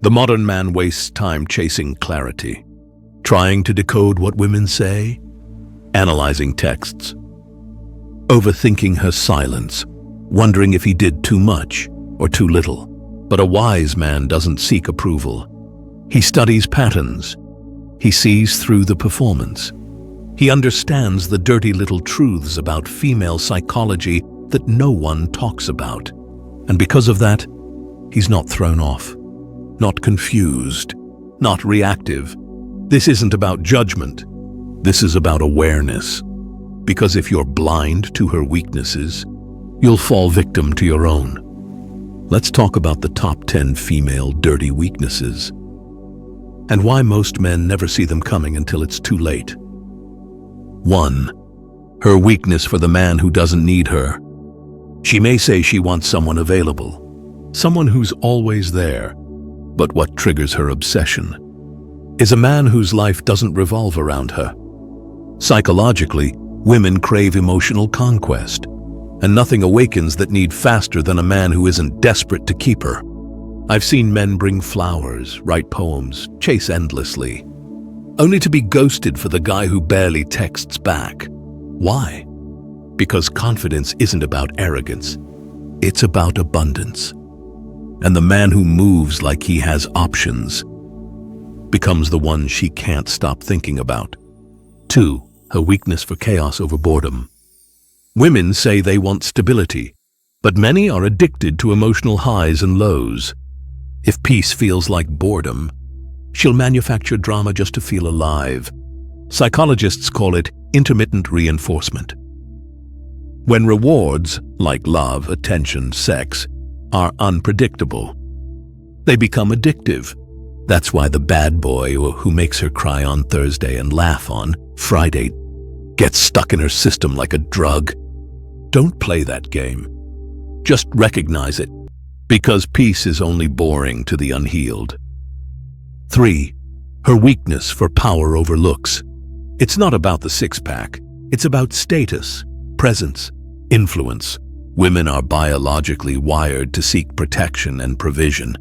The modern man wastes time chasing clarity, trying to decode what women say, analyzing texts, overthinking her silence, wondering if he did too much or too little. But a wise man doesn't seek approval. He studies patterns. He sees through the performance. He understands the dirty little truths about female psychology that no one talks about. And because of that, he's not thrown off, not confused, not reactive. This isn't about judgment. This is about awareness. Because if you're blind to her weaknesses, you'll fall victim to your own. Let's talk about the top 10 female dirty weaknesses and why most men never see them coming until it's too late. 1. Her weakness for the man who doesn't need her. She may say she wants someone available, someone who's always there, but what triggers her obsession is a man whose life doesn't revolve around her. Psychologically, women crave emotional conquest, and nothing awakens that need faster than a man who isn't desperate to keep her. I've seen men bring flowers, write poems, chase endlessly, only to be ghosted for the guy who barely texts back. Why? Because confidence isn't about arrogance. It's about abundance. And the man who moves like he has options becomes the one she can't stop thinking about. 2. Her weakness for chaos over boredom. Women say they want stability, but many are addicted to emotional highs and lows. If peace feels like boredom, she'll manufacture drama just to feel alive. Psychologists call it intermittent reinforcement. When rewards, like love, attention, sex, are unpredictable, they become addictive. That's why the bad boy who makes her cry on Thursday and laugh on Friday gets stuck in her system like a drug. Don't play that game. Just recognize it, because peace is only boring to the unhealed. 3. Her weakness for power over looks. It's not about the six-pack. It's about status, presence, influence. Women are biologically wired to seek protection and provision.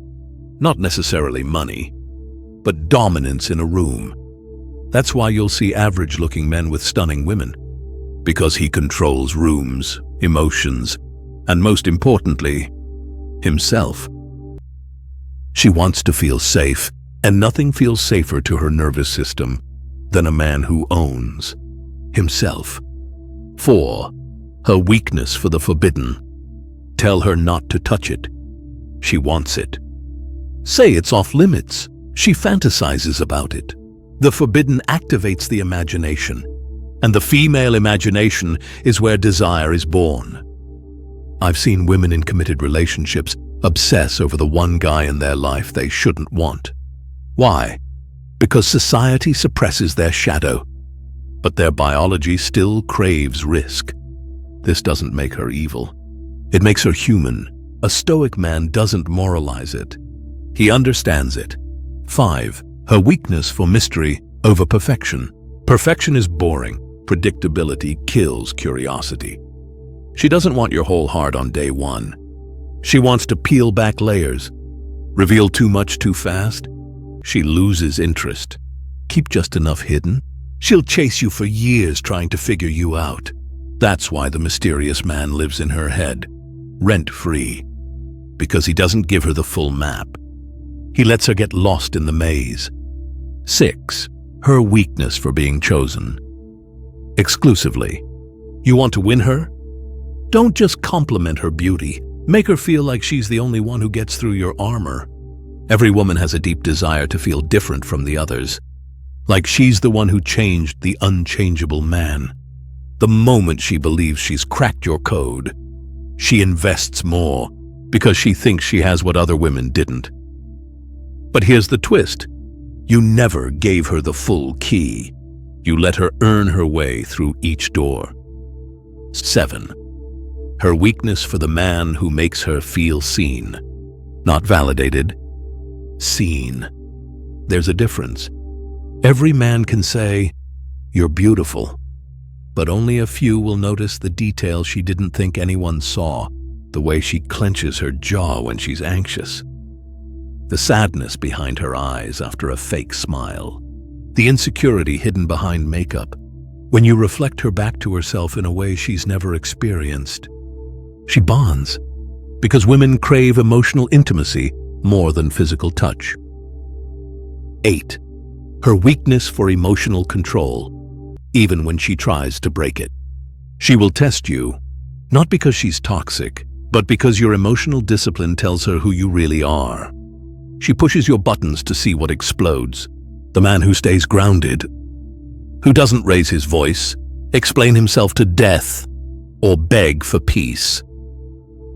Not necessarily money, but dominance in a room. That's why you'll see average-looking men with stunning women, because he controls rooms, emotions, and most importantly, himself. She wants to feel safe, and nothing feels safer to her nervous system than a man who owns himself. 4. Her weakness for the forbidden. Tell her not to touch it. She wants it. Say it's off limits. She fantasizes about it. The forbidden activates the imagination, and the female imagination is where desire is born. I've seen women in committed relationships obsess over the one guy in their life they shouldn't want. Why? Because society suppresses their shadow, but their biology still craves risk. This doesn't make her evil. It makes her human. A Stoic man doesn't moralize it. He understands it. 5. Her weakness for mystery over perfection. Perfection is boring. Predictability kills curiosity. She doesn't want your whole heart on day one. She wants to peel back layers. Reveal too much too fast. She loses interest. Keep just enough hidden. She'll chase you for years trying to figure you out. That's why the mysterious man lives in her head, rent-free, because he doesn't give her the full map. He lets her get lost in the maze. 6. Her weakness for being chosen. Exclusively. You want to win her? Don't just compliment her beauty. Make her feel like she's the only one who gets through your armor. Every woman has a deep desire to feel different from the others, like she's the one who changed the unchangeable man. The moment she believes she's cracked your code, she invests more because she thinks she has what other women didn't. But here's the twist. You never gave her the full key. You let her earn her way through each door. 7. Her weakness for the man who makes her feel seen. Not validated, seen. There's a difference. Every man can say, "You're beautiful," but only a few will notice the detail she didn't think anyone saw, the way she clenches her jaw when she's anxious. The sadness behind her eyes after a fake smile. The insecurity hidden behind makeup. When you reflect her back to herself in a way she's never experienced. She bonds, because women crave emotional intimacy more than physical touch. 8. Her weakness for emotional control, even when she tries to break it. She will test you, not because she's toxic, but because your emotional discipline tells her who you really are. She pushes your buttons to see what explodes. The man who stays grounded, who doesn't raise his voice, explain himself to death, or beg for peace,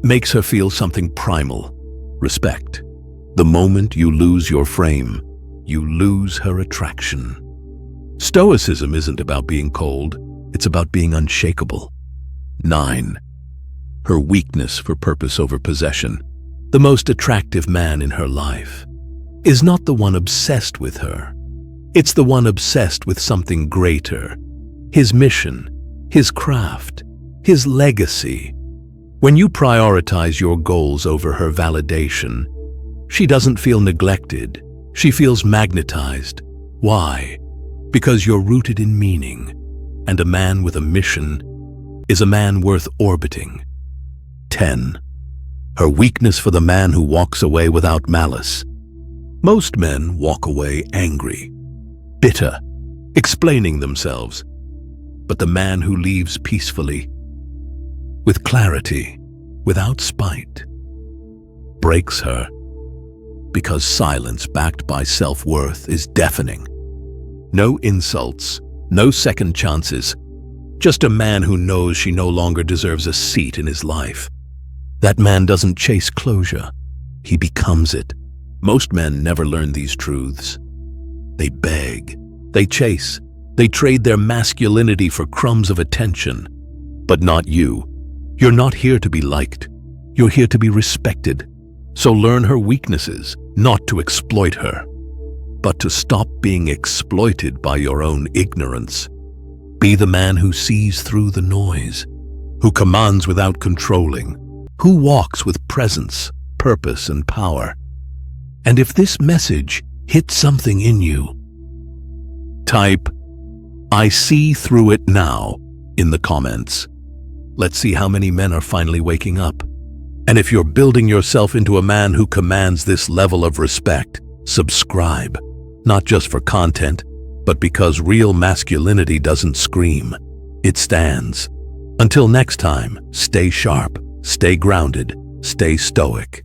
makes her feel something primal, respect. The moment you lose your frame, you lose her attraction. Stoicism isn't about being cold, it's about being unshakable. 9. Her weakness for purpose over possession. The most attractive man in her life is not the one obsessed with her. It's the one obsessed with something greater. His mission, his craft, his legacy. When you prioritize your goals over her validation, she doesn't feel neglected. She feels magnetized. Why? Because you're rooted in meaning, and a man with a mission is a man worth orbiting. 10. Her weakness for the man who walks away without malice. Most men walk away angry, bitter, explaining themselves. But the man who leaves peacefully, with clarity, without spite, breaks her, because silence backed by self-worth is deafening. No insults, no second chances, just a man who knows she no longer deserves a seat in his life. That man doesn't chase closure, he becomes it. Most men never learn these truths. They beg, they chase, they trade their masculinity for crumbs of attention. But not you. You're not here to be liked. You're here to be respected. So learn her weaknesses, not to exploit her, but to stop being exploited by your own ignorance. Be the man who sees through the noise, who commands without controlling, who walks with presence, purpose, and power. And if this message hits something in you, type, "I see through it now," in the comments. Let's see how many men are finally waking up. And if you're building yourself into a man who commands this level of respect, subscribe, not just for content, but because real masculinity doesn't scream, it stands. Until next time, stay sharp, stay grounded, stay stoic.